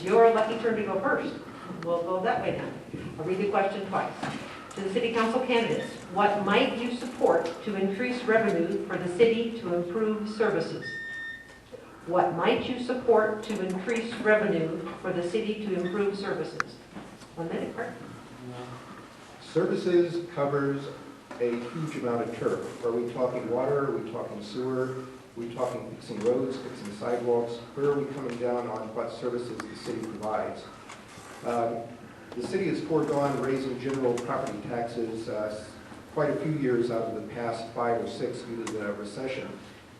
Your lucky turn to go first. We'll go that way now. I'll read the question twice. To the city council candidates, what might you support to increase revenue for the city to improve services? What might you support to increase revenue for the city to improve services? 1 minute, Kurt. Services covers a huge amount of turf. Are we talking water? Are we talking sewer? Are we talking fixing roads, fixing sidewalks? Where are we coming down on what services the city provides? The city has foregone raising general property taxes quite a few years out of the past 5 or 6 due to the recession,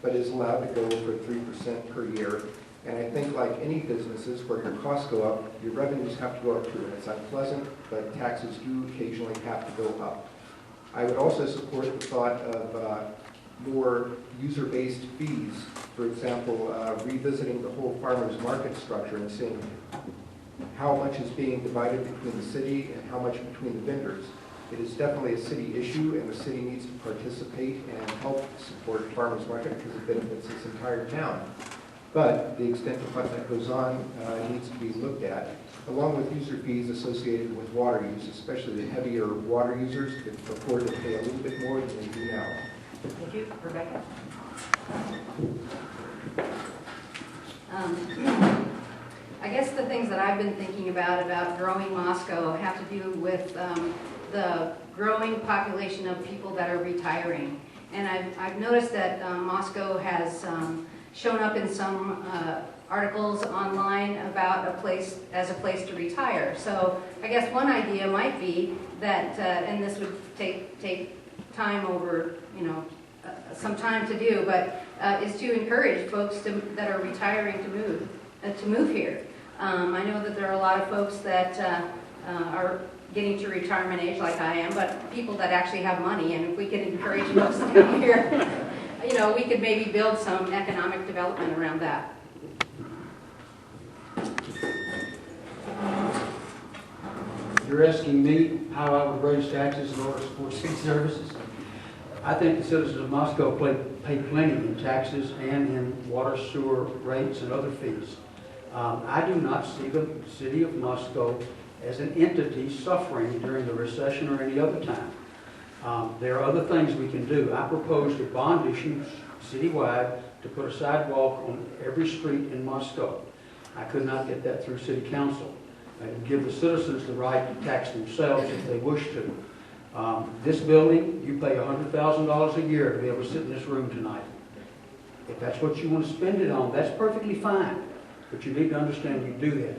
but is allowed to go for 3% per year. And I think like any businesses where your costs go up, your revenues have to go up too. And it's unpleasant, but taxes do occasionally have to go up. I would also support the thought of more user-based fees. For example, revisiting the whole farmers market structure and seeing how much is being divided between the city and how much between the vendors. It is definitely a city issue, and the city needs to participate and help support farmers market because it benefits this entire town. But the extent of what that goes on needs to be looked at, along with user fees associated with water use, especially the heavier water users can afford to pay a little bit more than they do now. Thank you. Rebecca? I guess the things that I've been thinking about growing Moscow have to do with the growing population of people that are retiring. And I've noticed that Moscow has shown up in some articles online about a place to retire. So I guess one idea might be that, and this would take time over, some time to do, but is to encourage folks that are retiring to move here. I know that there are a lot of folks that are getting to retirement age like I am, but people that actually have money, and if we could encourage folks to come here, we could maybe build some economic development around that. You're asking me how I would raise taxes in order to support city services? I think the citizens of Moscow pay plenty in taxes and in water, sewer rates and other fees. I do not see the city of Moscow as an entity suffering during the recession or any other time. There are other things we can do. I proposed a bond issue citywide to put a sidewalk on every street in Moscow. I could not get that through city council. I would give the citizens the right to tax themselves if they wish to. This building, you pay $100,000 a year to be able to sit in this room tonight. If that's what you want to spend it on, that's perfectly fine. But you need to understand you do that.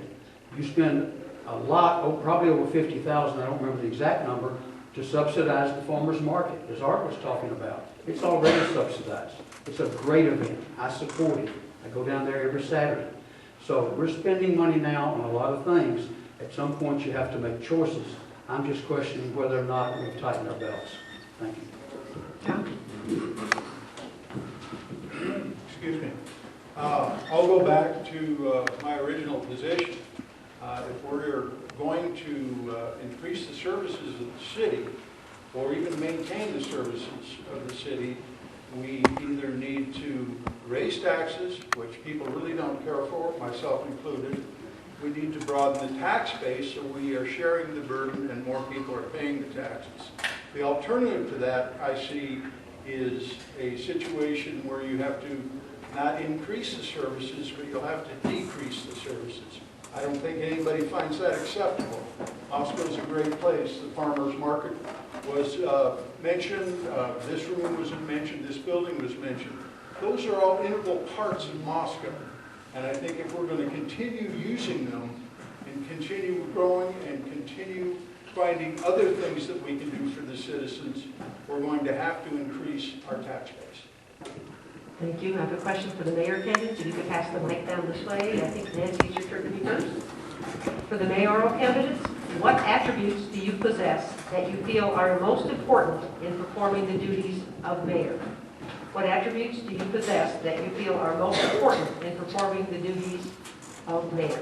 You spend a lot, probably over $50,000, I don't remember the exact number, to subsidize the farmers market, as Art was talking about. It's already subsidized. It's a great event. I support it. I go down there every Saturday. So we're spending money now on a lot of things. At some point you have to make choices. I'm just questioning whether or not we've tightened our belts. Thank you. Excuse me. I'll go back to my original position. If we're going to increase the services of the city, or even maintain the services of the city, we either need to raise taxes, which people really don't care for, myself included. We need to broaden the tax base so we are sharing the burden and more people are paying the taxes. The alternative to that, I see, is a situation where you have to not increase the services, but you'll have to decrease the services. I don't think anybody finds that acceptable. Moscow's a great place. The farmers market was mentioned. This room was mentioned. This building was mentioned. Those are all integral parts of Moscow. And I think if we're going to continue using them and continue growing and continue finding other things that we can do for the citizens, we're going to have to increase our tax base. Thank you. I have a question for the mayor candidate. You can pass the mic down this way. I think Nancy, it's your turn to be first. For the mayoral candidates, what attributes do you possess that you feel are most important in performing the duties of mayor? What attributes do you possess that you feel are most important in performing the duties of mayor?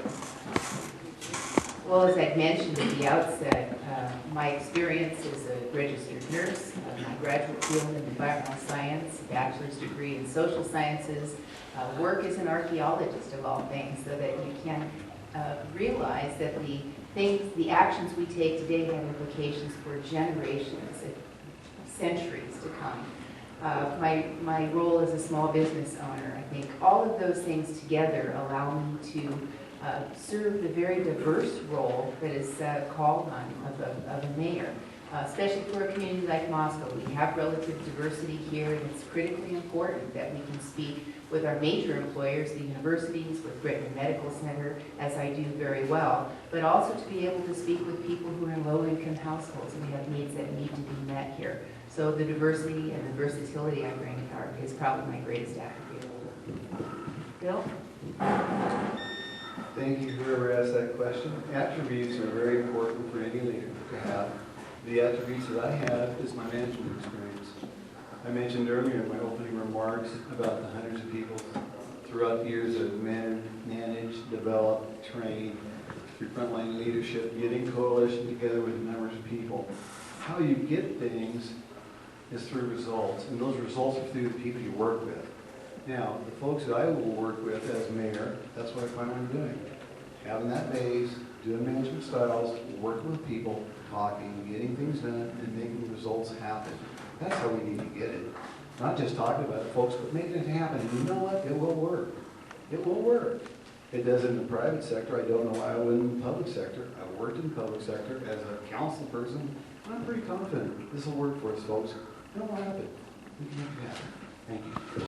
Well, as I mentioned at the outset, my experience as a registered nurse, my graduate field in environmental science, bachelor's degree in social sciences, work as an archaeologist of all things, so that you can realize that the actions we take today have implications for generations, centuries to come. My role as a small business owner, I think all of those things together allow me to serve the very diverse role that is called on of a mayor, especially for a community like Moscow. We have relative diversity here, and it's critically important that we can speak with our major employers, the universities, with Britain Medical Center, as I do very well, but also to be able to speak with people who are in low-income households and have needs that need to be met here. So the diversity and the versatility I bring is probably my greatest attribute. Bill? Thank you, whoever asked that question. Attributes are very important for any leader to have. The attributes that I have is my management experience. I mentioned earlier in my opening remarks about the hundreds of people throughout the years that have managed, developed, trained through frontline leadership, getting coalition together with numbers of people. How you get things is through results, and those results are through the people you work with. Now, the folks that I will work with as mayor, that's what I plan on doing. Having that base, doing management styles, working with people, talking, getting things done, and making results happen. That's how we need to get it. Not just talking about it, folks, but making it happen. And you know what? It will work. It will work. It does in the private sector. I don't know why I wouldn't in the public sector. I worked in the public sector as a council person. I'm pretty confident this will work for us, folks. It will happen. We can make it happen. Thank you.